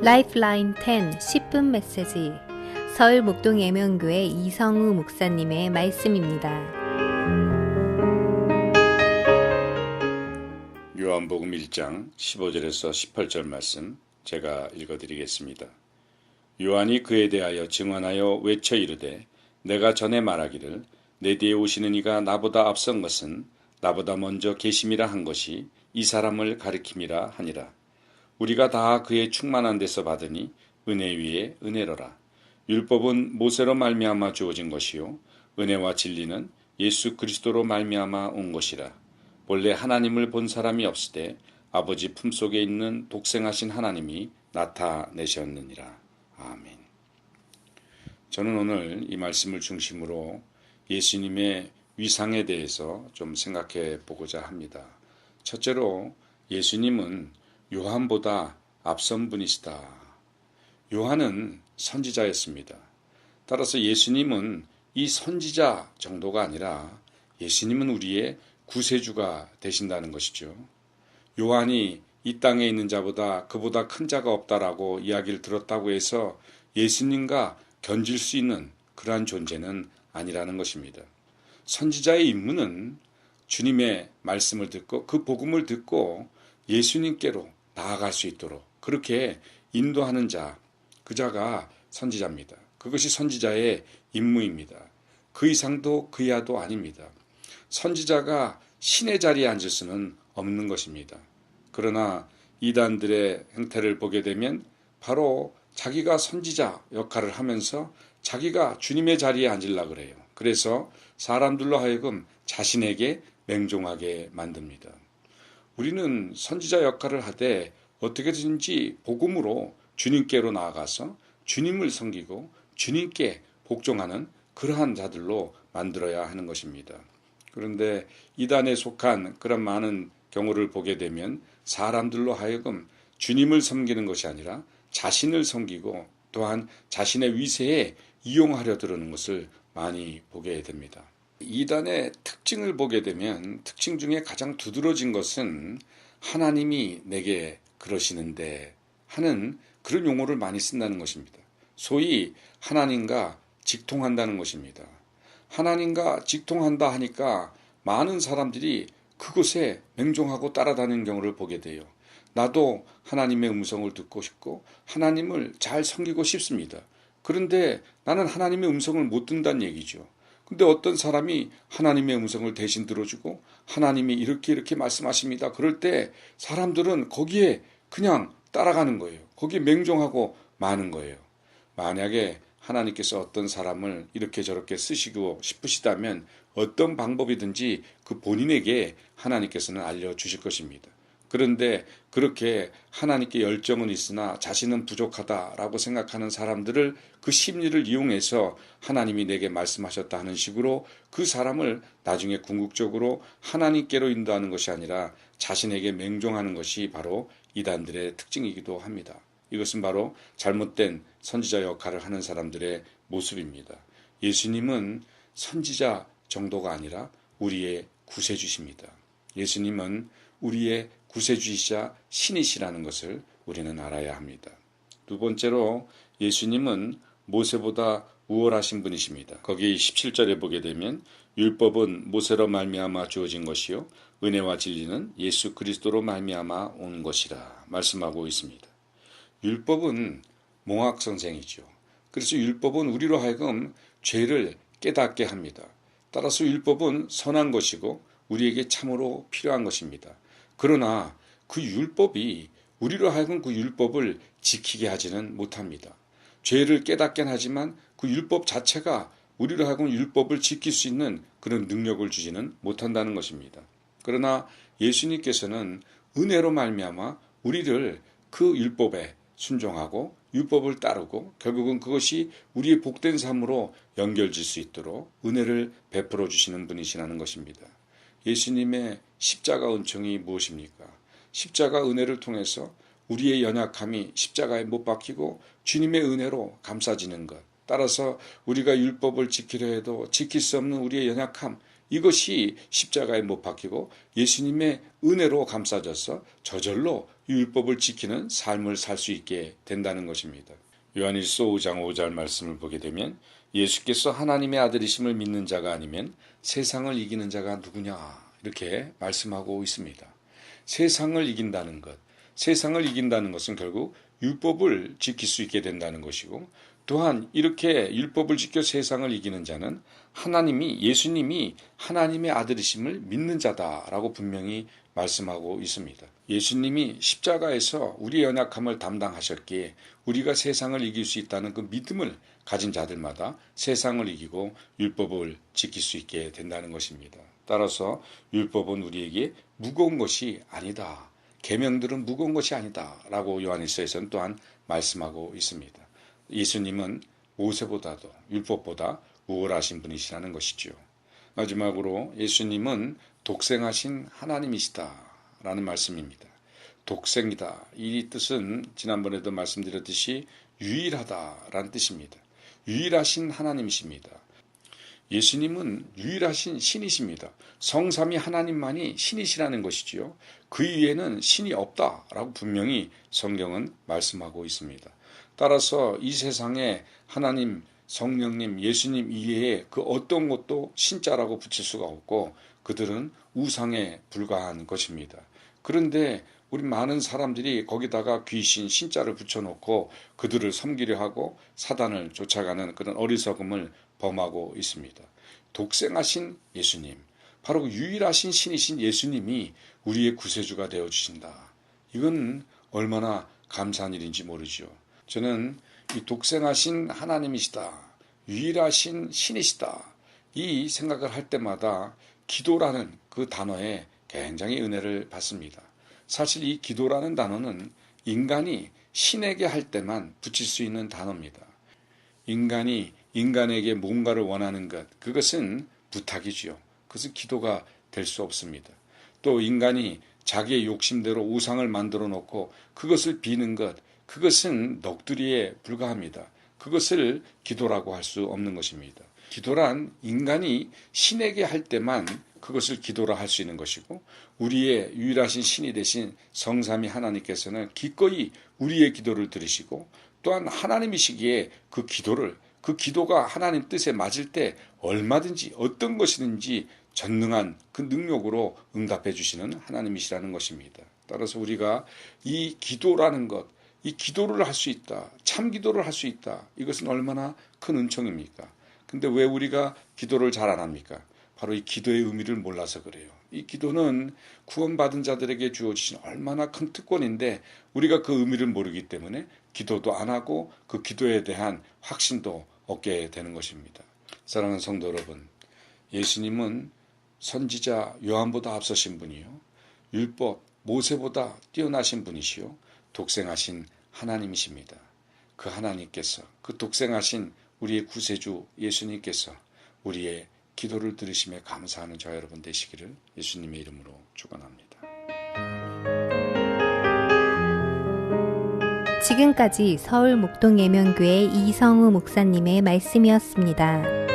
라이프라인 10 10분 메시지 서울 목동 예명교회 이성우 목사님의 말씀입니다. 요한복음 1장 15절에서 18절 말씀 제가 읽어드리겠습니다. 요한이 그에 대하여 증언하여 외쳐 이르되 내가 전에 말하기를 내 뒤에 오시는 이가 나보다 앞선 것은 나보다 먼저 계심이라 한 것이 이 사람을 가리킴이라 하니라. 우리가 다 그의 충만한 데서 받으니 은혜 위에 은혜로라. 율법은 모세로 말미암아 주어진 것이요 은혜와 진리는 예수 그리스도로 말미암아 온 것이라. 본래 하나님을 본 사람이 없으되 아버지 품속에 있는 독생하신 하나님이 나타내셨느니라. 아멘. 저는 오늘 이 말씀을 중심으로 예수님의 위상에 대해서 좀 생각해 보고자 합니다. 첫째로 예수님은 요한보다 앞선 분이시다. 요한은 선지자였습니다. 따라서 예수님은 이 선지자 정도가 아니라 예수님은 우리의 구세주가 되신다는 것이죠. 요한이 이 땅에 있는 자보다 그보다 큰 자가 없다라고 이야기를 들었다고 해서 예수님과 견질 수 있는 그러한 존재는 아니라는 것입니다. 선지자의 임무는 주님의 말씀을 듣고 그 복음을 듣고 예수님께로 나아갈 수 있도록 그렇게 인도하는 자, 그 자가 선지자입니다. 그것이 선지자의 임무입니다. 그 이상도 그 이하도 아닙니다. 선지자가 신의 자리에 앉을 수는 없는 것입니다. 그러나 이단들의 행태를 보게 되면 바로 자기가 선지자 역할을 하면서 자기가 주님의 자리에 앉으려고 그래요. 그래서 사람들로 하여금 자신에게 맹종하게 만듭니다. 우리는 선지자 역할을 하되 어떻게든지 복음으로 주님께로 나아가서 주님을 섬기고 주님께 복종하는 그러한 자들로 만들어야 하는 것입니다. 그런데 이단에 속한 그런 많은 경우를 보게 되면 사람들로 하여금 주님을 섬기는 것이 아니라 자신을 섬기고 또한 자신의 위세에 이용하려 드는 것을 많이 보게 됩니다. 이단의 특징을 보게 되면 특징 중에 가장 두드러진 것은 하나님이 내게 그러시는데 하는 그런 용어를 많이 쓴다는 것입니다. 소위 하나님과 직통한다는 것입니다. 하나님과 직통한다 하니까 많은 사람들이 그곳에 맹종하고 따라다니는 경우를 보게 돼요. 나도 하나님의 음성을 듣고 싶고 하나님을 잘 섬기고 싶습니다. 그런데 나는 하나님의 음성을 못 듣는다는 얘기죠. 근데 어떤 사람이 하나님의 음성을 대신 들어주고 하나님이 이렇게 말씀하십니다. 그럴 때 사람들은 거기에 그냥 따라가는 거예요. 거기에 맹종하고 마는 거예요. 만약에 하나님께서 어떤 사람을 이렇게 저렇게 쓰시고 싶으시다면 어떤 방법이든지 그 본인에게 하나님께서는 알려주실 것입니다. 그런데 그렇게 하나님께 열정은 있으나 자신은 부족하다라고 생각하는 사람들을 그 심리를 이용해서 하나님이 내게 말씀하셨다 하는 식으로 그 사람을 나중에 궁극적으로 하나님께로 인도하는 것이 아니라 자신에게 맹종하는 것이 바로 이단들의 특징이기도 합니다. 이것은 바로 잘못된 선지자 역할을 하는 사람들의 모습입니다. 예수님은 선지자 정도가 아니라 우리의 구세주십니다. 예수님은 우리의 구세주이시자 신이시라는 것을 우리는 알아야 합니다. 두 번째로 예수님은 모세보다 우월하신 분이십니다. 거기 17절에 보게 되면 율법은 모세로 말미암아 주어진 것이요 은혜와 진리는 예수 그리스도로 말미암아 온 것이라 말씀하고 있습니다. 율법은 몽학 선생이죠. 그래서 율법은 우리로 하여금 죄를 깨닫게 합니다. 따라서 율법은 선한 것이고 우리에게 참으로 필요한 것입니다. 그러나 그 율법이 우리로 하여금 그 율법을 지키게 하지는 못합니다. 죄를 깨닫긴 하지만 그 율법 자체가 우리로 하여금 율법을 지킬 수 있는 그런 능력을 주지는 못한다는 것입니다. 그러나 예수님께서는 은혜로 말미암아 우리를 그 율법에 순종하고 율법을 따르고 결국은 그것이 우리의 복된 삶으로 연결질 수 있도록 은혜를 베풀어 주시는 분이시라는 것입니다. 예수님의 십자가 은총이 무엇입니까? 십자가 은혜를 통해서 우리의 연약함이 십자가에 못 박히고 주님의 은혜로 감싸지는 것. 따라서 우리가 율법을 지키려 해도 지킬 수 없는 우리의 연약함, 이것이 십자가에 못 박히고 예수님의 은혜로 감싸져서 저절로 율법을 지키는 삶을 살 수 있게 된다는 것입니다. 요한일서 5장 5절 말씀을 보게 되면 예수께서 하나님의 아들이심을 믿는 자가 아니면 세상을 이기는 자가 누구냐 이렇게 말씀하고 있습니다. 세상을 이긴다는 것, 세상을 이긴다는 것은 결국 율법을 지킬 수 있게 된다는 것이고 또한 이렇게 율법을 지켜 세상을 이기는 자는 예수님이 하나님의 아들이심을 믿는 자다라고 분명히 말씀하고 있습니다. 예수님이 십자가에서 우리의 연약함을 담당하셨기에 우리가 세상을 이길 수 있다는 그 믿음을 가진 자들마다 세상을 이기고 율법을 지킬 수 있게 된다는 것입니다. 따라서 율법은 우리에게 무거운 것이 아니다. 계명들은 무거운 것이 아니다. 라고 요한일서에서는 또한 말씀하고 있습니다. 예수님은 모세보다도 율법보다 우월하신 분이시라는 것이죠. 마지막으로 예수님은 독생하신 하나님이시다라는 말씀입니다. 독생이다. 이 뜻은 지난번에도 말씀드렸듯이 유일하다라는 뜻입니다. 유일하신 하나님이십니다. 예수님은 유일하신 신이십니다. 성삼위 하나님만이 신이시라는 것이지요. 그 위에는 신이 없다라고 분명히 성경은 말씀하고 있습니다. 따라서 이 세상에 하나님, 성령님, 예수님 이외에 그 어떤 것도 신자라고 붙일 수가 없고 그들은 우상에 불과한 것입니다. 그런데 우리 많은 사람들이 거기다가 귀신, 신자를 붙여놓고 그들을 섬기려 하고 사단을 쫓아가는 그런 어리석음을 범하고 있습니다. 독생하신 예수님, 바로 유일하신 신이신 예수님이 우리의 구세주가 되어주신다. 이건 얼마나 감사한 일인지 모르죠. 저는 이 독생하신 하나님이시다. 유일하신 신이시다. 이 생각을 할 때마다 기도라는 그 단어에 굉장히 은혜를 받습니다. 사실 이 기도라는 단어는 인간이 신에게 할 때만 붙일 수 있는 단어입니다. 인간이 인간에게 뭔가를 원하는 것, 그것은 부탁이지요. 그것은 기도가 될 수 없습니다. 또 인간이 자기의 욕심대로 우상을 만들어 놓고 그것을 비는 것, 그것은 넋두리에 불과합니다. 그것을 기도라고 할 수 없는 것입니다. 기도란 인간이 신에게 할 때만 그것을 기도라 할 수 있는 것이고 우리의 유일하신 신이 되신 성삼위 하나님께서는 기꺼이 우리의 기도를 들으시고 또한 하나님이시기에 그 기도가 하나님 뜻에 맞을 때 얼마든지 어떤 것이든지 전능한 그 능력으로 응답해 주시는 하나님이시라는 것입니다. 따라서 우리가 이 기도라는 것, 이 기도를 할 수 있다, 참 기도를 할 수 있다, 이것은 얼마나 큰 은총입니까? 근데 왜 우리가 기도를 잘 안 합니까? 바로 이 기도의 의미를 몰라서 그래요. 이 기도는 구원받은 자들에게 주어지신 얼마나 큰 특권인데 우리가 그 의미를 모르기 때문에 기도도 안 하고 그 기도에 대한 확신도 얻게 되는 것입니다. 사랑하는 성도 여러분, 예수님은 선지자 요한보다 앞서신 분이요, 율법 모세보다 뛰어나신 분이시요, 독생하신 하나님이십니다. 그 하나님께서, 그 독생하신 우리의 구세주 예수님께서 우리의 기도를 들으심에 감사하는 저와 여러분 되시기를 예수님의 이름으로 축원합니다. 지금까지 서울 목동예명교회 이성우 목사님의 말씀이었습니다.